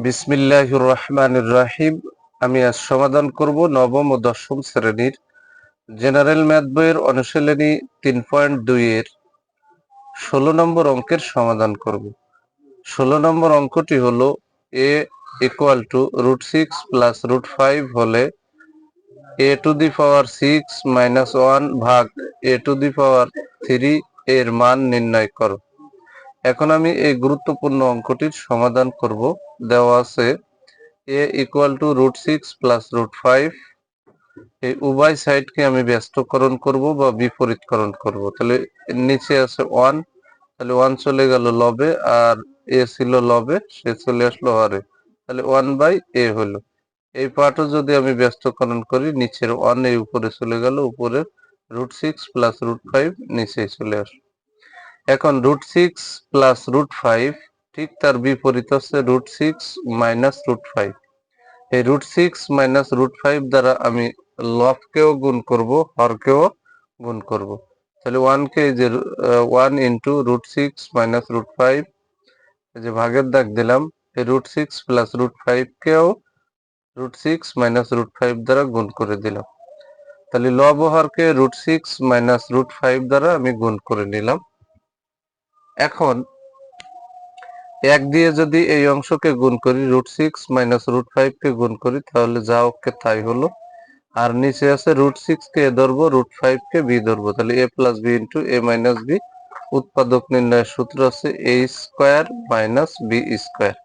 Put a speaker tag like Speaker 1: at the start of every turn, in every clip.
Speaker 1: বিসমিল্লাহির রহমানির রহিম। আমি আজ সমাধান করব নবম ও দশম শ্রেণীর জেনারেল ম্যাথ বইয়ের অনুশীলনী 3.2 এর 16 নম্বর অঙ্কের সমাধান করব। 16 নম্বর অঙ্কটি হলো a ইকুয়াল টু √6 প্লাস √5 হলে a to the power 6 minus 1 ভাগ a টু দি পাওয়ার 3 এর মান নির্ণয় করো। এখন আমি এই গুরুত্বপূর্ণ অঙ্কটির সমাধান করব। দেওয়া আছে a ইকুয়াল টু √6 প্লাস √5, এই উভয় সাইডকে আমি ব্যস্তকরণ করব বা বিপরীতকরণ করব। তাহলে এর নিচে আছে 1, তাহলে 1 চলে গেল লবে, আর a ছিল লবে, সে চলে আসলো হরে, তাহলে 1/a হলো। এই পার্টও যদি আমি ব্যস্তকরণ করি, নিচের 1 এই উপরে চলে গেল, উপরের √6 প্লাস √5 নিচে চলে আসলো। এখন √6 প্লাস √5 ঠিক তার বিপরীত হচ্ছে √6 মাইনাস √5। এই √6 মাইনাস √5 দ্বারা আমি লবকেও গুণ করব, হরকেও গুণ করব। তাহলে 1 কে যে 1 ইন্টু √6 মাইনাস √5, এই যে ভাগের দাগ দিলাম, এই √6 প্লাস √5 কেও √6 মাইনাস √5 দ্বারা গুণ করে দিলাম। তাহলে লব ও হরকে √6 মাইনাস √5 দ্বারা আমি গুণ করে নিলাম। এখন 1 দিয়ে যদি এই অংশকে গুণ করি, √6 মাইনাস √5 কে গুণ করি, তাহলে যা অক্ষে তাই হলো। আর নিচে আছে √6 কে এ ধরবো, √5 কে বি ধরবো, তাহলে a plus B into a minus B. উৎপাদক নির্ণয়ের সূত্র আছে a square minus B square.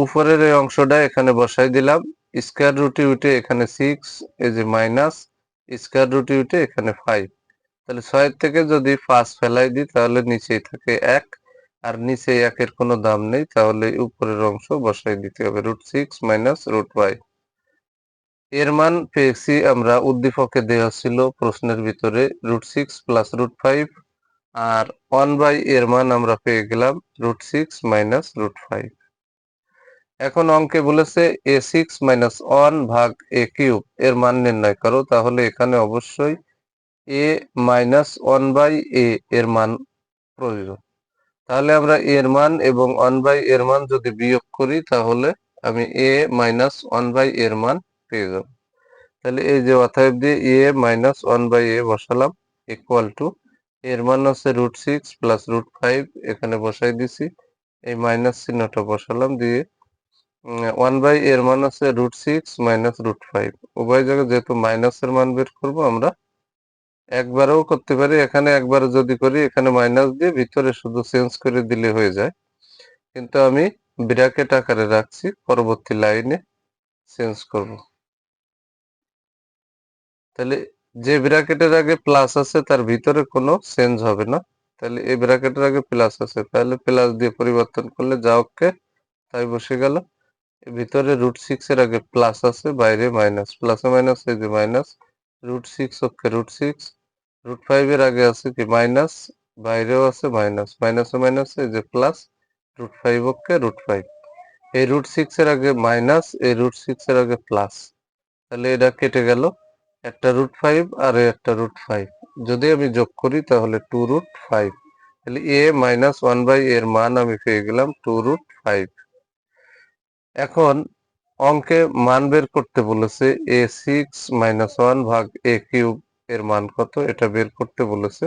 Speaker 1: উপরের এই অংশটা এখানে বসাই দিলাম, স্কোয়ার রুটে উঠে এখানে 6, এই যে মাইনাস স্কোয়ার রুটে উঠে এখানে 5। তাহলে 6 থেকে যদি 5 ফেলাই দিই, তাহলে নিচেই থাকে 1, আর নিচে 1 এর কোনো দাম নেই, তাহলে উপরের অংশ বসাই দিতে হবে, √6 মাইনাস √5। এর মান পেয়েছি আমরা, উদ্দীপকে দেওয়া ছিল প্রশ্নের ভিতরে √6 প্লাস √5, আর 1 এর মান আমরা পেয়ে গেলাম √6 মাইনাস √5। এখন অঙ্কে বলেছে a6 মাইনাস 1 ভাগ a কিউব এর মান নির্ণয় করো। তাহলে এখানে অবশ্যই a মাইনাস 1/a এর মান প্রয়োজন। তাহলে আমরা এর মান এবং 1 এর মান যদি বিয়োগ করি, তাহলে আমি a মাইনাস 1 এর মান পেয়ে যাব। তাহলে এই যে অতএব দিয়ে a মাইনাস 1/a বসালাম, ইকুয়াল টু এর মান হচ্ছে √6 প্লাস √5, এখানে বসাই দিছি, এই মাইনাস চিহ্নটা বসালাম, দিয়ে 1 এর মান হচ্ছে √6 মাইনাস √5। উভয় জায়গায় যেহেতু মাইনাসের মান বের করব, আমরা একবারেও করতে পারি, এখানে একবারে যদি করি, এখানে মাইনাস দিয়ে ভিতরে শুধু চেঞ্জ করে দিলে হয়ে যায়, কিন্তু আমি ব্র্যাকেট আকারে রাখছি, পরবর্তী লাইনে চেঞ্জ করব। তাহলে যে ব্র্যাকেটের আগে প্লাস আছে তার ভিতরে কোনো চেঞ্জ হবে না, তাহলে এই ব্র্যাকেটের আগে প্লাস আছে, তাহলে প্লাস দিয়ে পরিবর্তন করলে যা ওকে তাই বসে গেল। ভিতরে √6 এর আগে প্লাস আছে, বাইরে মাইনাস, প্লাসে মাইনাস, এই যে মাইনাস, √6 ওকে √6, √5 এর আগে আছে কি মাইনাস, বাইরেও আছে মাইনাস, মাইনাসে মাইনাস, এই যে প্লাস, √5 ওকে √5। এই √6 এর আগে মাইনাস, এই √6 এর আগে প্লাস, তাহলে এটা কেটে গেল, একটা √5 আর একটা √5 যদি আমি যোগ করি, তাহলে 2√5। তাহলে a মাইনাস 1 এর মান আমি পেয়ে গেলাম 2√5। এখন অঙ্কে মান বের করতে বলেছে a6 মাইনাস 1 ভাগ a কিউব এর মান কত, এটা বের করতে বলেছে।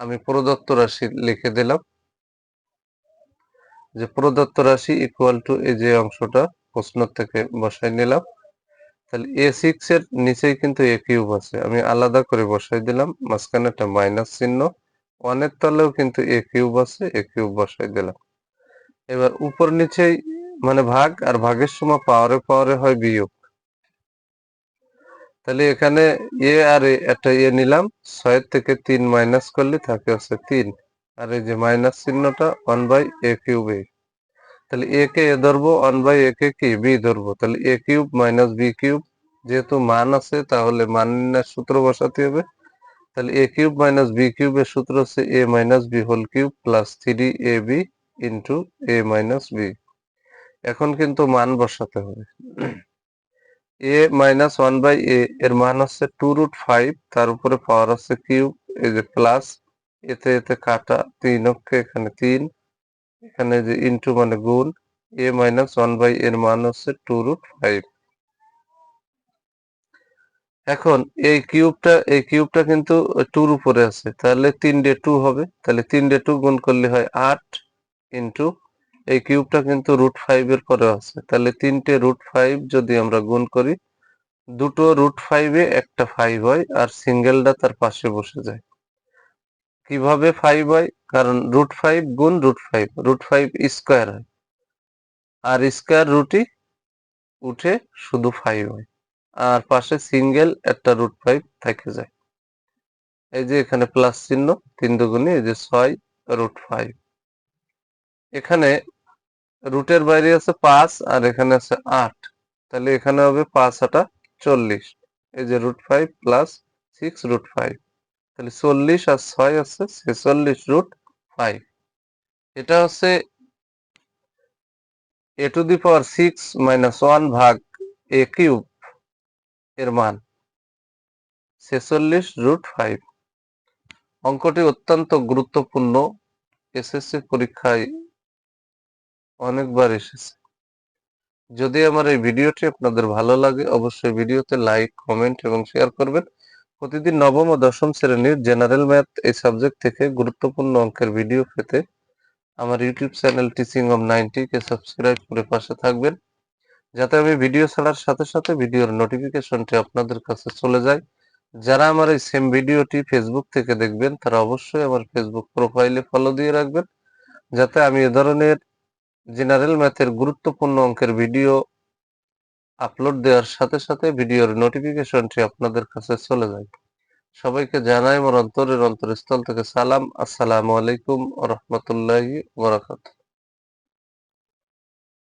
Speaker 1: আমি প্রদত্ত রাশি লিখে দিলাম, যে প্রদত্ত রাশি ইকুয়াল টু এই যে অংশটা প্রশ্ন থেকে বসাই নিলাম। তাহলে a6 এর নিচেই কিন্তু a কিউব আছে, আমি আলাদা করে বসাই দিলাম, মাঝখানে একটা মাইনাস চিহ্ন, 1 এর তলেও কিন্তু a কিউব আছে, a কিউব বসাই দিলাম। এবার উপর নিচেই মানে ভাগ, আর ভাগের সময় পাওয়ারে পাওয়ারে হয় বিয়োগ। তাহলে এখানে এ আর একটা নিলাম, 6 থেকে 3 মাইনাস করলে থাকে হচ্ছে 3, আর এই যে মাইনাস চিহ্নটা 1/a কিউবে। তাহলে a কে এ ধরবো, 1/a কে কি বি ধরবো, তাহলে a cube minus B cube, যেহেতু মান আছে তাহলে মান নির্ণয়ের সূত্র বসাতে হবে। তাহলে a কিউব মাইনাস বি কিউবের সূত্র হচ্ছে a minus B whole cube plus 3ab into a minus B. এখন কিন্তু মান বসাতে হবে। a মাইনাস 1/a এর মান হচ্ছে 2√5, তার উপরে পাওয়ার হচ্ছে কিউব, এই যে প্লাস এতে এতে কাটা, 3 অক্ষে এখানে 3, এখানে যে ইনটু মানে গুণ, a মাইনাস 1 এর মান হচ্ছে 2√5। এখন এই কিউবটা কিন্তু 2 এর উপরে আছে, তাহলে 3 দিয়ে 2 হবে, তাহলে 3 দিয়ে 2 গুণ করলে হয় 8 ইনটু এই কিউবটা কিন্তু √5 এর পরে আছে, তাহলে 3টে √5 যদি আমরা গুণ করি, দুটো √5 এ একটা 5 হয় আর সিঙ্গেলটা তার পাশে বসে যায়। কিভাবে 5 হয়? কারণ √5 গুণ √5 স্কয়ার হয়, আর স্কয়ার রুটই উঠে শুধু 5 হয়, আর পাশে সিঙ্গেল একটা √5 থেকে যায়। এই যে এখানে প্লাস চিহ্ন, 3 দুগুণে এই যে 6√5। এখানে রুটের বাইরে আছে 5 আর এখানে আছে 8, তাহলে এখানে হবে 5 8 40, এই যে √5 প্লাস 6√5, তাহলে 40 আর 6 আছে 46√5। এটা হচ্ছে a⁻6 - 1 ভাগ a কিউব এর মান 46√5। অঙ্কটি অত্যন্ত গুরুত্বপূর্ণ, এসএসসি পরীক্ষায় অনেকবার এসেছে। যদি আমার এই ভিডিওটি আপনাদের ভালো লাগে, অবশ্যই ভিডিওতে লাইক, কমেন্ট এবং শেয়ার করবেন। প্রতিদিন নবম ও দশম শ্রেণীর জেনারেল ম্যাথ এই সাবজেক্ট থেকে গুরুত্বপূর্ণ অঙ্কের ভিডিও পেতে আমার YouTube channel teaching of 90 K subscribe করে পাশে থাকবেন, যাতে আমি ভিডিও ছাড়ার সাথে সাথে ভিডিওর নোটিফিকেশনটি আপনাদের কাছে চলে যায়। যারা আমার এই সেম ভিডিওটি ফেসবুক থেকে দেখবেন, তারা অবশ্যই আমার ফেসবুক প্রোফাইলে ফলো দিয়ে রাখবেন, যাতে আমি এ ধরনের জেনারেল ম্যাথের গুরুত্বপূর্ণ অঙ্কের ভিডিও আপলোড দেওয়ার সাথে সাথে ভিডিওর নোটিফিকেশনটি আপনাদের কাছে চলে যায়। সবাইকে জানাই আমার অন্তরের অন্তরস্থল থেকে সালাম। আসসালামু আলাইকুম ওয়া রাহমাতুল্লাহি ওয়া বারাকাতুহু।